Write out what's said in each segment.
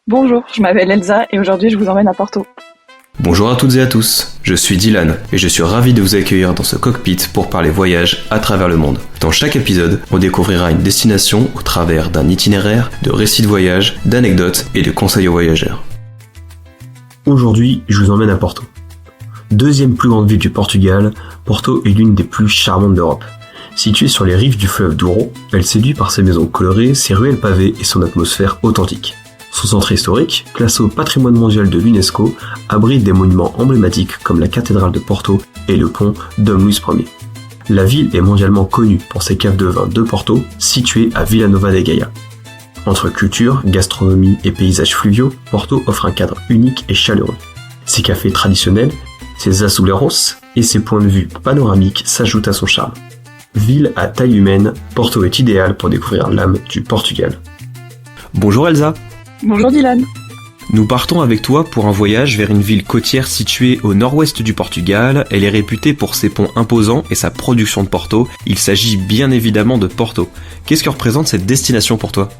Bonjour, je m'appelle Elsa et aujourd'hui je vous emmène à Porto. Bonjour à toutes et à tous, je suis Dylan et je suis ravi de vous accueillir dans ce cockpit pour parler voyage à travers le monde. Dans chaque épisode, on découvrira une destination au travers d'un itinéraire, de récits de voyage, d'anecdotes et de conseils aux voyageurs. Aujourd'hui, je vous emmène à Porto. Deuxième plus grande ville du Portugal, Porto est l'une des plus charmantes d'Europe. Située sur les rives du fleuve Douro, elle séduit par ses maisons colorées, ses ruelles pavées et son atmosphère authentique. Son centre historique, classé au patrimoine mondial de l'UNESCO, abrite des monuments emblématiques comme la cathédrale de Porto et le pont Dom Luís Ier. La ville est mondialement connue pour ses caves de vin de Porto, situées à Vila Nova de Gaia. Entre culture, gastronomie et paysages fluviaux, Porto offre un cadre unique et chaleureux. Ses cafés traditionnels, ses azuleiros et ses points de vue panoramiques s'ajoutent à son charme. Ville à taille humaine, Porto est idéal pour découvrir l'âme du Portugal. Bonjour Elsa. Bonjour Dylan. Nous partons avec toi pour un voyage vers une ville côtière située au nord-ouest du Portugal. Elle est réputée pour ses ponts imposants et sa production de Porto. Il s'agit bien évidemment de Porto. Qu'est-ce que représente cette destination pour toi ?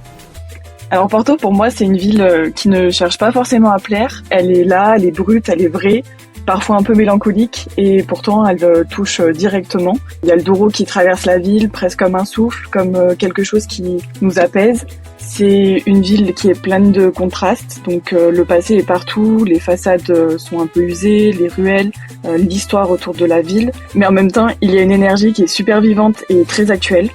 Alors Porto pour moi c'est une ville qui ne cherche pas forcément à plaire. Elle est là, elle est brute, elle est vraie, parfois un peu mélancolique et pourtant elle touche directement. Il y a le Douro qui traverse la ville presque comme un souffle, comme quelque chose qui nous apaise. C'est une ville qui est pleine de contrastes, donc le passé est partout, les façades sont un peu usées, les ruelles, l'histoire autour de la ville, mais en même temps il y a une énergie qui est super vivante et très actuelle.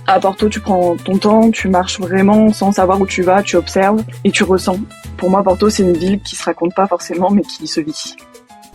À Porto, tu prends ton temps, tu marches vraiment sans savoir où tu vas, tu observes et tu ressens. Pour moi, Porto, c'est une ville qui se raconte pas forcément, mais qui se vit.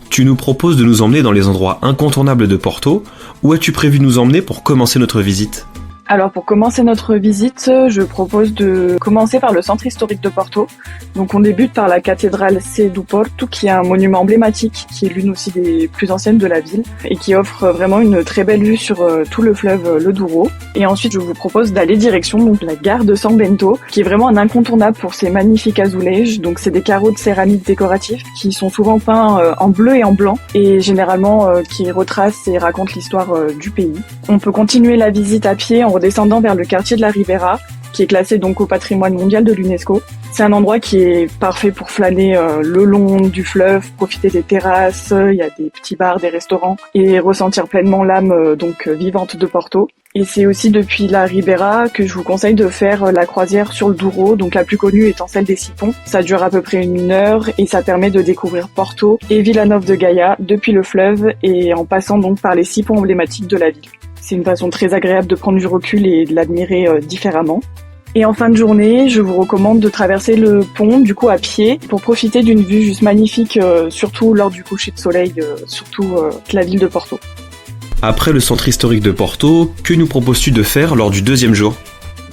Tu nous proposes de nous emmener dans les endroits incontournables de Porto. Où as-tu prévu de nous emmener pour commencer notre visite ? Alors pour commencer notre visite, je propose de commencer par le centre historique de Porto. Donc on débute par la cathédrale Sé do Porto, qui est un monument emblématique, qui est l'une aussi des plus anciennes de la ville et qui offre vraiment une très belle vue sur tout le fleuve le Douro. Et ensuite je vous propose d'aller direction donc la gare de São Bento, qui est vraiment un incontournable pour ses magnifiques azulejos. Donc c'est des carreaux de céramique décoratifs qui sont souvent peints en bleu et en blanc et généralement qui retracent et racontent l'histoire du pays. On peut continuer la visite à pied en redescendant vers le quartier de la Ribeira, qui est classé donc au patrimoine mondial de l'UNESCO. C'est un endroit qui est parfait pour flâner le long du fleuve, profiter des terrasses, il y a des petits bars, des restaurants, et ressentir pleinement l'âme vivante de Porto. Et c'est aussi depuis la Ribeira que je vous conseille de faire la croisière sur le Douro, donc la plus connue étant celle des 6 ponts. Ça dure à peu près 1 heure et ça permet de découvrir Porto et Vila Nova de Gaia depuis le fleuve et en passant donc par les 6 ponts emblématiques de la ville. C'est une façon très agréable de prendre du recul et de l'admirer différemment. Et en fin de journée, je vous recommande de traverser le pont, du coup à pied, pour profiter d'une vue juste magnifique, surtout lors du coucher de soleil, de la ville de Porto. Après le centre historique de Porto, que nous proposes-tu de faire lors du deuxième jour ?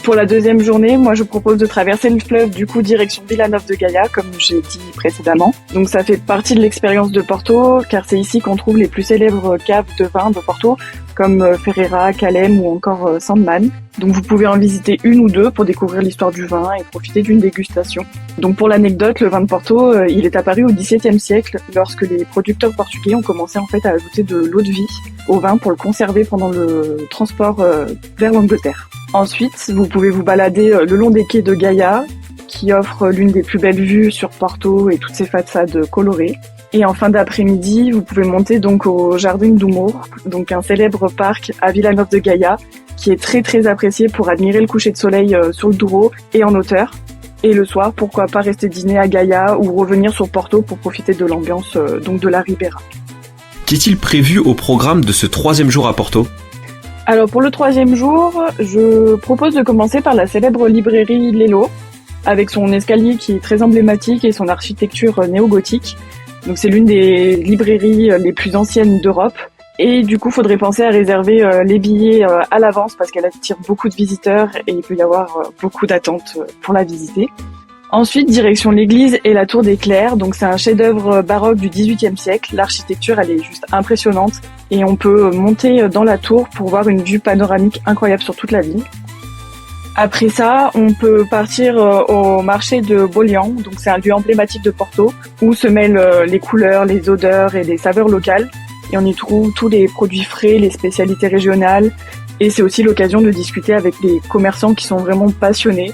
Pour la deuxième journée, moi je propose de traverser le fleuve du coup direction Vila Nova de Gaia, comme j'ai dit précédemment. Donc ça fait partie de l'expérience de Porto, car c'est ici qu'on trouve les plus célèbres caves de vin de Porto, comme Ferreira, Calem ou encore Sandman. Donc vous pouvez en visiter 1 ou 2 pour découvrir l'histoire du vin et profiter d'une dégustation. Donc pour l'anecdote, le vin de Porto, il est apparu au XVIIe siècle lorsque les producteurs portugais ont commencé en fait à ajouter de l'eau de vie au vin pour le conserver pendant le transport vers l'Angleterre. Ensuite, vous pouvez vous balader le long des quais de Gaia, qui offre l'une des plus belles vues sur Porto et toutes ses façades colorées. Et en fin d'après-midi, vous pouvez monter donc au Jardim do Morro, donc un célèbre parc à Vila Nova de Gaia, qui est très très apprécié pour admirer le coucher de soleil sur le Douro et en hauteur. Et le soir, pourquoi pas rester dîner à Gaia ou revenir sur Porto pour profiter de l'ambiance donc de la Ribeira. Qu'est-il prévu au programme de ce 3e jour à Porto ? Alors pour le 3e jour, je propose de commencer par la célèbre librairie Lelo, avec son escalier qui est très emblématique et son architecture néo-gothique. Donc c'est l'une des librairies les plus anciennes d'Europe. Et du coup, faudrait penser à réserver les billets à l'avance parce qu'elle attire beaucoup de visiteurs et il peut y avoir beaucoup d'attentes pour la visiter. Ensuite, direction l'église et la tour des Clercs. Donc c'est un chef-d'œuvre baroque du XVIIIe siècle. L'architecture, elle est juste impressionnante et on peut monter dans la tour pour voir une vue panoramique incroyable sur toute la ville. Après ça, on peut partir au marché de Bolian, donc c'est un lieu emblématique de Porto, où se mêlent les couleurs, les odeurs et les saveurs locales. Et on y trouve tous les produits frais, les spécialités régionales. Et c'est aussi l'occasion de discuter avec des commerçants qui sont vraiment passionnés.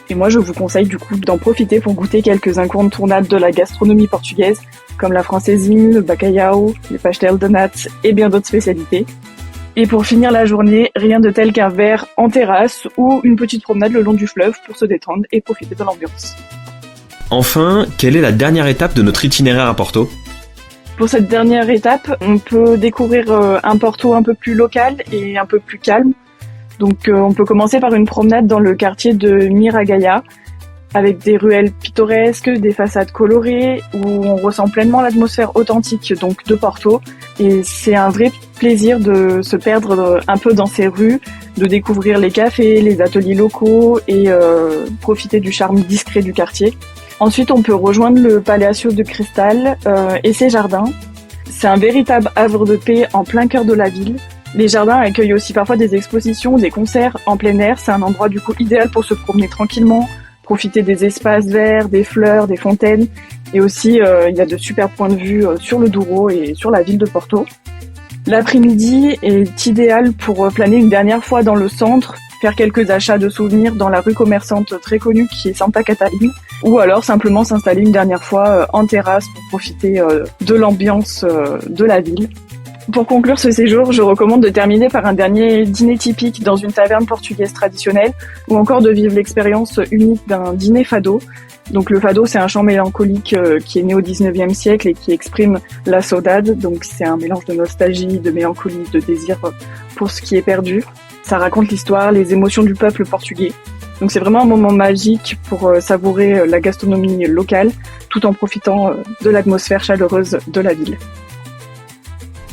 Et moi, je vous conseille du coup d'en profiter pour goûter quelques incontournables de la gastronomie portugaise, comme la francésine, le bacalhau, les pastel de nata et bien d'autres spécialités. Et pour finir la journée, rien de tel qu'un verre en terrasse ou une petite promenade le long du fleuve pour se détendre et profiter de l'ambiance. Enfin, quelle est la dernière étape de notre itinéraire à Porto ? Pour cette dernière étape, on peut découvrir un Porto un peu plus local et un peu plus calme. Donc on peut commencer par une promenade dans le quartier de Miragaia, avec des ruelles pittoresques, des façades colorées, où on ressent pleinement l'atmosphère authentique donc de Porto. Et c'est un vrai plaisir de se perdre un peu dans ces rues, de découvrir les cafés, les ateliers locaux et profiter du charme discret du quartier. Ensuite, on peut rejoindre le Palacio de Cristal et ses jardins. C'est un véritable havre de paix en plein cœur de la ville. Les jardins accueillent aussi parfois des expositions, des concerts en plein air. C'est un endroit du coup idéal pour se promener tranquillement, profiter des espaces verts, des fleurs, des fontaines. Et aussi, il y a de super points de vue sur le Douro et sur la ville de Porto. L'après-midi est idéal pour planer une dernière fois dans le centre, faire quelques achats de souvenirs dans la rue commerçante très connue qui est Santa Catalina, ou alors simplement s'installer une dernière fois en terrasse pour profiter de l'ambiance de la ville. Pour conclure ce séjour, je recommande de terminer par un dernier dîner typique dans une taverne portugaise traditionnelle ou encore de vivre l'expérience unique d'un dîner fado. Donc le fado, c'est un chant mélancolique qui est né au 19e siècle et qui exprime la saudade. Donc c'est un mélange de nostalgie, de mélancolie, de désir pour ce qui est perdu. Ça raconte l'histoire, les émotions du peuple portugais. Donc c'est vraiment un moment magique pour savourer la gastronomie locale tout en profitant de l'atmosphère chaleureuse de la ville.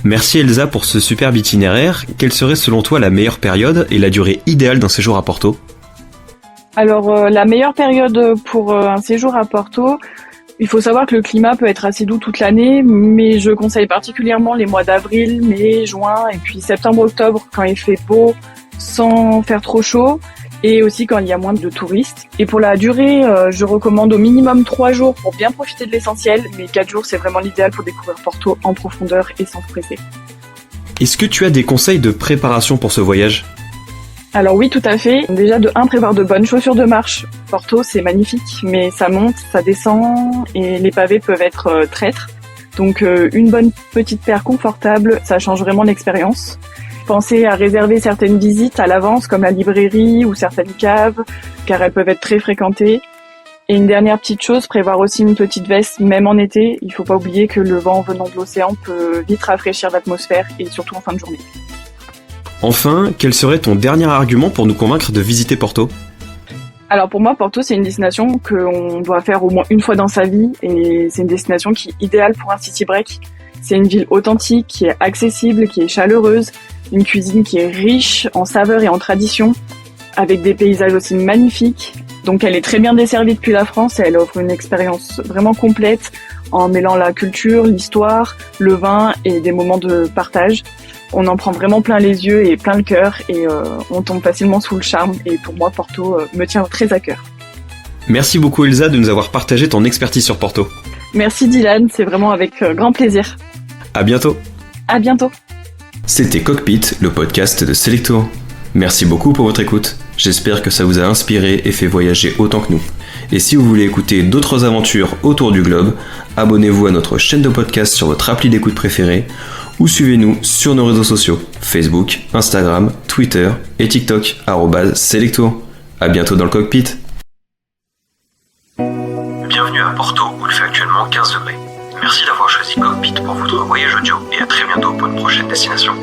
Merci Elsa pour ce superbe itinéraire. Quelle serait selon toi la meilleure période et la durée idéale d'un séjour à Porto ? Alors la meilleure période pour un séjour à Porto, il faut savoir que le climat peut être assez doux toute l'année, mais je conseille particulièrement les mois d'avril, mai, juin et puis septembre-octobre quand il fait beau sans faire trop chaud et aussi quand il y a moins de touristes. Et pour la durée, je recommande au minimum 3 jours pour bien profiter de l'essentiel, mais 4 jours c'est vraiment l'idéal pour découvrir Porto en profondeur et sans se presser. Est-ce que tu as des conseils de préparation pour ce voyage ? Alors oui, tout à fait. Déjà de 1, prévoir de bonnes chaussures de marche. Porto, c'est magnifique, mais ça monte, ça descend et les pavés peuvent être traîtres. Donc une bonne petite paire confortable, ça change vraiment l'expérience. Pensez à réserver certaines visites à l'avance, comme la librairie ou certaines caves, car elles peuvent être très fréquentées. Et une dernière petite chose, prévoir aussi une petite veste, même en été. Il faut pas oublier que le vent venant de l'océan peut vite rafraîchir l'atmosphère, et surtout en fin de journée. Enfin, quel serait ton dernier argument pour nous convaincre de visiter Porto ? Alors pour moi, Porto, c'est une destination qu'on doit faire au moins une fois dans sa vie, et c'est une destination qui est idéale pour un city break. C'est une ville authentique, qui est accessible, qui est chaleureuse, une cuisine qui est riche en saveurs et en traditions, avec des paysages aussi magnifiques. Donc elle est très bien desservie depuis la France et elle offre une expérience vraiment complète en mêlant la culture, l'histoire, le vin et des moments de partage. On en prend vraiment plein les yeux et plein le cœur et on tombe facilement sous le charme. Et pour moi, Porto me tient très à cœur. Merci beaucoup Elsa de nous avoir partagé ton expertise sur Porto. Merci Dylan, c'est vraiment avec grand plaisir. À bientôt. À bientôt. C'était Cockpit, le podcast de Selectour. Merci beaucoup pour votre écoute. J'espère que ça vous a inspiré et fait voyager autant que nous. Et si vous voulez écouter d'autres aventures autour du globe, abonnez-vous à notre chaîne de podcast sur votre appli d'écoute préférée ou suivez-nous sur nos réseaux sociaux, Facebook, Instagram, Twitter et TikTok, @Selectour. À bientôt dans le cockpit. Bienvenue à Porto où il fait actuellement 15 degrés. Merci d'avoir choisi Cockpit pour votre voyage audio et à très bientôt pour une prochaine destination.